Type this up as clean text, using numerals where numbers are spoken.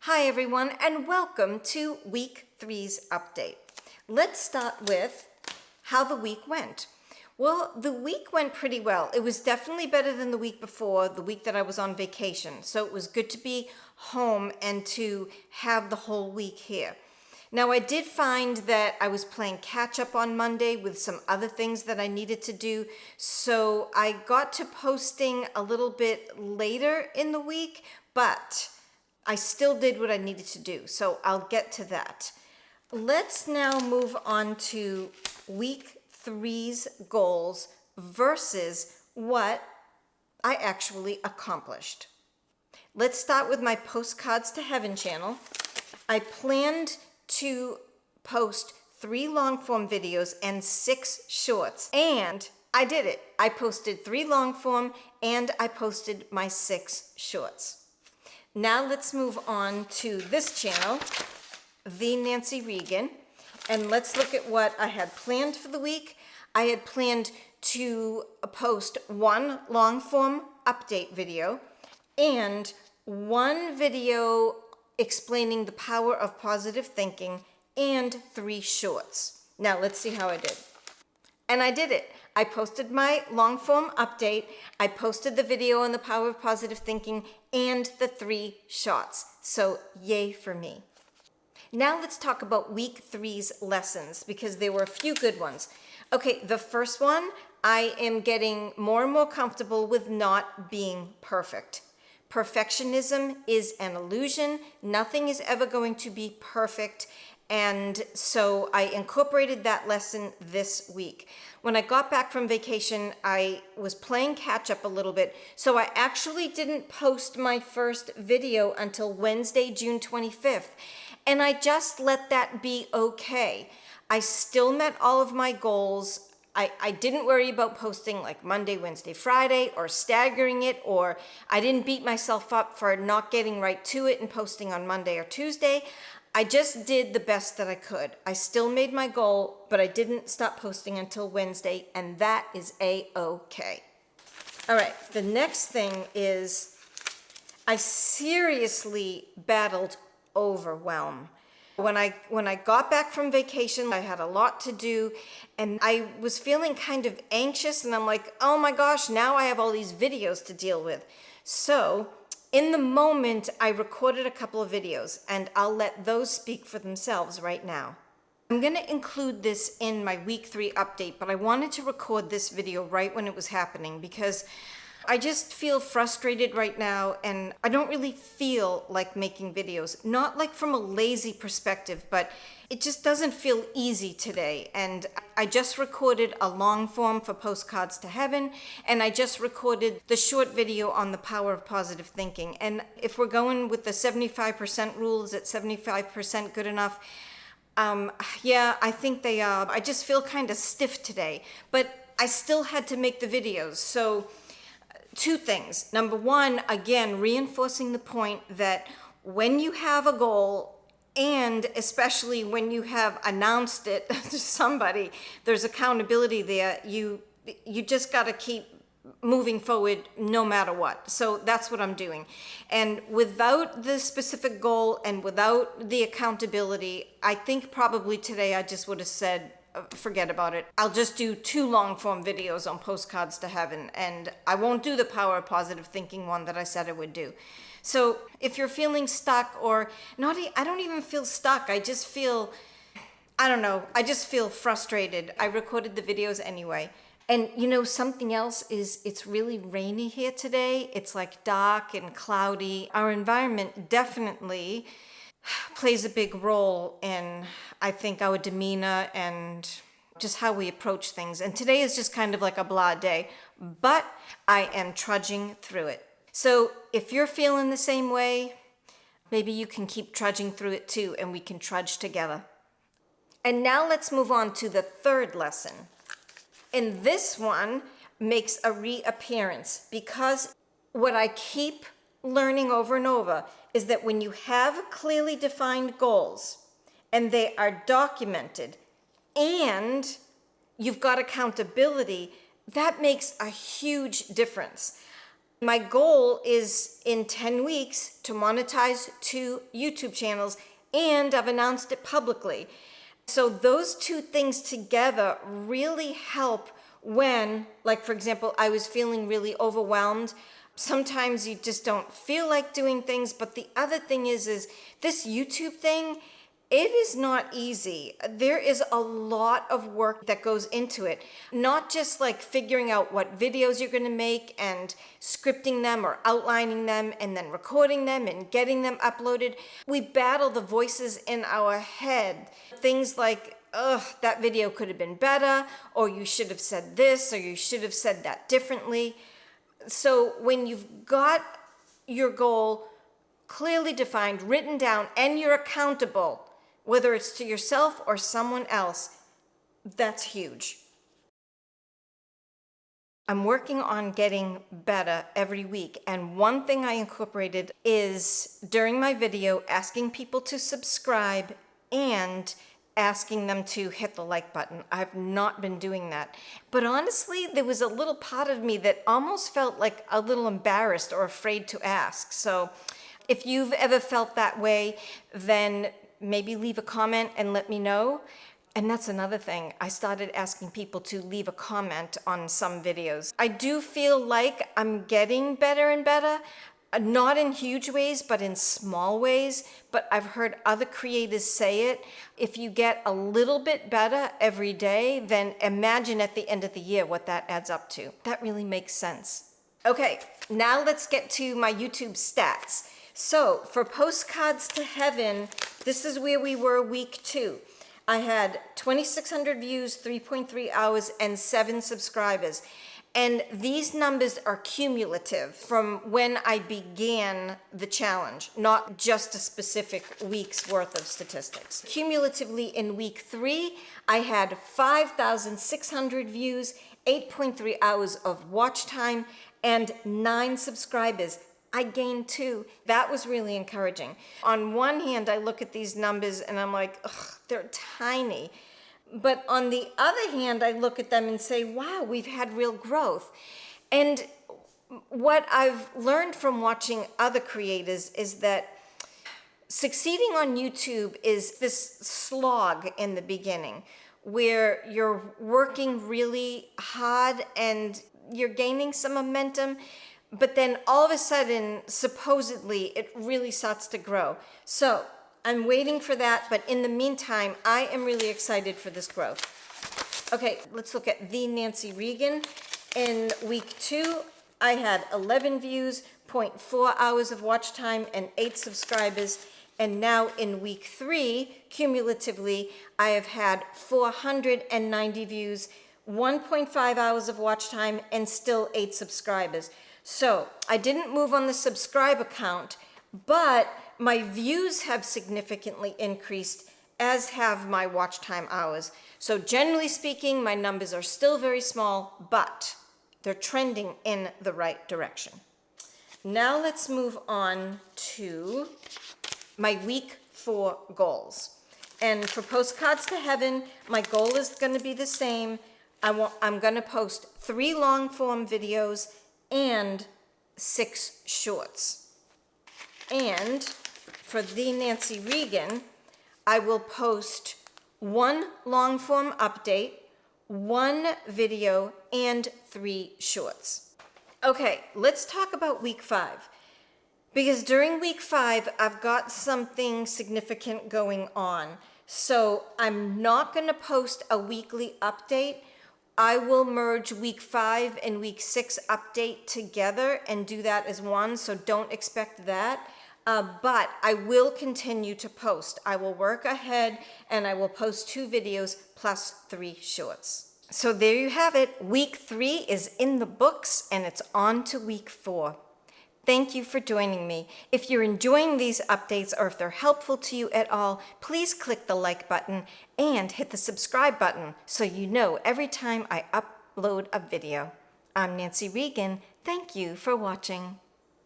Hi everyone, and welcome to week 3's update. Let's start with how the week went. Well, the week went pretty well. It was definitely better than the week before, the week that I was on vacation. So it was good to be home and to have the whole week here. Now, I did find that I was playing catch up on Monday with some other things that I needed to do. So I got to posting a little bit later in the week, but I still did what I needed to do, so I'll get to that. Let's now move on to week 3's goals versus what I actually accomplished. Let's start with my Postcards to Heaven channel. I planned to post 3 long form videos and 6 shorts, and I did it. I posted 3 long form and I posted my 6 shorts. Now let's move on to this channel, The Nancy Regan, and let's look at what I had planned for the week. I had planned to post 1 long form update video and 1 video explaining the power of positive thinking and 3 shorts. Now let's see how I did. And I did it. I posted my long form update, I posted the video on the power of positive thinking, and the 3 shots. So yay for me. Now let's talk about week 3's lessons, because there were a few good ones. Okay, the first one, I am getting more and more comfortable with not being perfect. Perfectionism is an illusion. Nothing is ever going to be perfect. And so I incorporated that lesson this week. When I got back from vacation, I was playing catch up a little bit. So I actually didn't post my first video until Wednesday, June 25th. And I just let that be okay. I still met all of my goals. I didn't worry about posting like Monday, Wednesday, Friday, or staggering it, or I didn't beat myself up for not getting right to it and posting on Monday or Tuesday. I just did the best that I could. I still made my goal, but I didn't stop posting until Wednesday, and that is A-okay. All right, the next thing is I seriously battled overwhelm. When I got back from vacation, I had a lot to do, and I was feeling kind of anxious, and I'm like, oh my gosh, now I have all these videos to deal with. So in the moment, I recorded a couple of videos, and I'll let those speak for themselves right now. I'm going to include this in my week 3 update, but I wanted to record this video right when it was happening because I just feel frustrated right now, and I don't really feel like making videos. Not like from a lazy perspective, but it just doesn't feel easy today. And I just recorded a long form for Postcards to Heaven, and I just recorded the short video on the power of positive thinking. And if we're going with the 75% rule, is it 75% good enough? Yeah, I think they are. I just feel kind of stiff today, but I still had to make the videos. So 2 things. Number 1, again, reinforcing the point that when you have a goal, and especially when you have announced it to somebody, there's accountability there. You just got to keep moving forward no matter what. So that's what I'm doing. And without the specific goal and without the accountability, I think probably today I just would have said, forget about it. I'll just do 2 long form videos on Postcards to Heaven, and I won't do the power of positive thinking one that I said I would do. So if you're feeling stuck, or not, I don't even feel stuck. I just feel, I don't know, I just feel frustrated. I recorded the videos anyway. And you know, something else is it's really rainy here today. It's like dark and cloudy. Our environment definitely plays a big role in, I think, our demeanor and just how we approach things. And today is just kind of like a blah day, but I am trudging through it. So if you're feeling the same way, maybe you can keep trudging through it too, and we can trudge together. And now let's move on to the 3rd lesson. And this one makes a reappearance, because what I keep learning over and over is that when you have clearly defined goals and they are documented and you've got accountability, that makes a huge difference. My goal is in 10 weeks to monetize 2 YouTube channels, and I've announced it publicly. So those two things together really help when, like for example, I was feeling really overwhelmed. Sometimes you just don't feel like doing things, but the other thing is this YouTube thing, it is not easy. There is a lot of work that goes into it. Not just like figuring out what videos you're gonna make and scripting them or outlining them and then recording them and getting them uploaded. We battle the voices in our head. Things like, ugh, that video could have been better, or you should have said this, or you should have said that differently. So when you've got your goal clearly defined, written down, and you're accountable, whether it's to yourself or someone else, that's huge. I'm working on getting better every week, and one thing I incorporated is during my video asking people to subscribe and asking them to hit the like button. I've not been doing that. But honestly, there was a little part of me that almost felt like a little embarrassed or afraid to ask. So if you've ever felt that way, then maybe leave a comment and let me know. And that's another thing. I started asking people to leave a comment on some videos. I do feel like I'm getting better and better, not in huge ways, but in small ways. But I've heard other creators say it. If you get a little bit better every day, then imagine at the end of the year what that adds up to. That really makes sense. Okay, now let's get to my YouTube stats. So for Postcards to Heaven, this is where we were week 2. I had 2,600 views, 3.3 hours, and 7 subscribers. And these numbers are cumulative from when I began the challenge, not just a specific week's worth of statistics. Cumulatively in week 3, I had 5,600 views, 8.3 hours of watch time, and 9 subscribers. I gained 2. That was really encouraging. On one hand, I look at these numbers and I'm like, ugh, they're tiny. But on the other hand, I look at them and say, wow, we've had real growth. And what I've learned from watching other creators is that succeeding on YouTube is this slog in the beginning where you're working really hard and you're gaining some momentum. But then all of a sudden, supposedly, it really starts to grow. So I'm waiting for that, but in the meantime, I am really excited for this growth. Okay, let's look at TheNancyRegan. In week 2, I had 11 views, 0.4 hours of watch time, and 8 subscribers. And now in week 3, cumulatively, I have had 490 views, 1.5 hours of watch time, and still 8 subscribers. So I didn't move on the subscriber count, but my views have significantly increased, as have my watch time hours. So generally speaking, my numbers are still very small, but they're trending in the right direction. Now let's move on to my week 4 goals. And for Postcards to Heaven, my goal is going to be the same. I'm going to post 3 long form videos and 6 shorts. And for TheNancyRegan, I will post 1 long form update, 1 video, and 3 shorts. Okay, let's talk about week 5. Because during week 5, I've got something significant going on. So I'm not going to post a weekly update. I will merge week 5 and week 6 update together and do that as one, so don't expect that. But I will continue to post. I will work ahead and I will post 2 videos plus 3 shorts. So there you have it. Week 3 is in the books and it's on to week 4. Thank you for joining me. If you're enjoying these updates or if they're helpful to you at all, please click the like button and hit the subscribe button so you know every time I upload a video. I'm Nancy Regan. Thank you for watching.